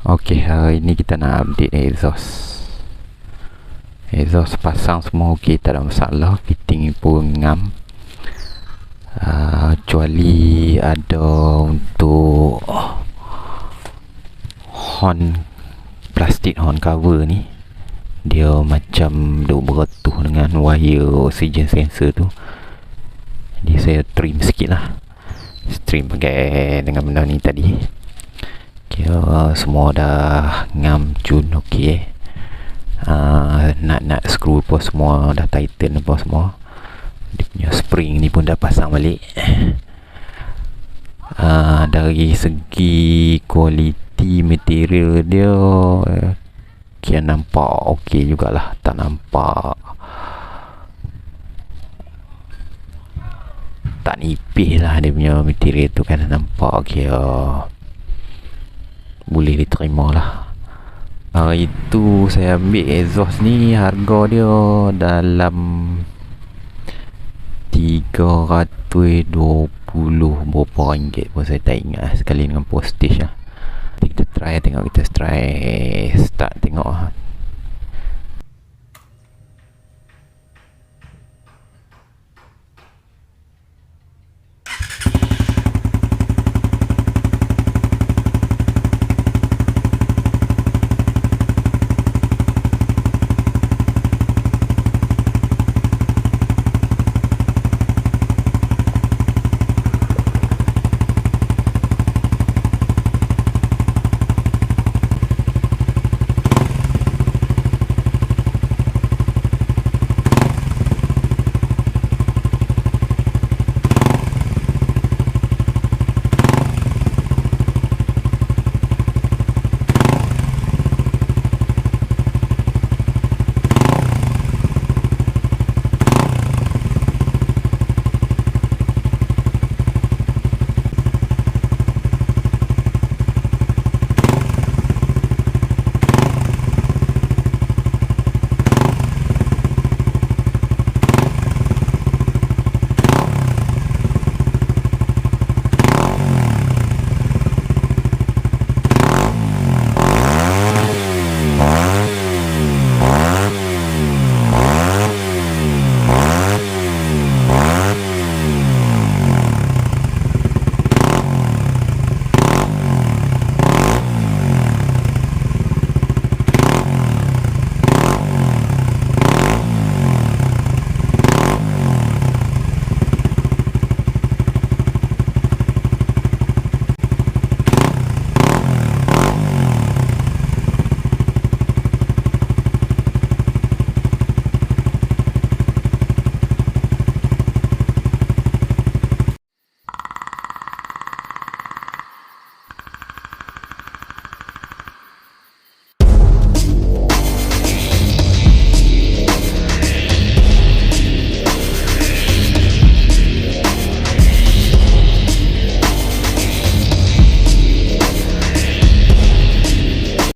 Okey, hari ni kita nak update exhaust pasang semua okey, tak ada masalah. Fitting pun ngam, kecuali ada untuk horn, plastik horn cover ni, dia macam duk beretuh dengan wire oxygen sensor tu. Jadi saya trim sikit lah, trim pakai dengan benda ni tadi. Kira semua dah ngam cun okey. Nut skru pun semua dah tighten apa semua. Dia punya spring ni pun dah pasang balik. Dari segi kualiti material dia kira nampak okey jugalah, tak nampak tak nipis lah. Dia punya material tu kan nampak kira boleh diterima lah. Hari tu saya ambil exhaust ni, harga dia dalam 320 berapa ringgit pun saya tak ingat, sekali dengan postage lah. Kita try start tengok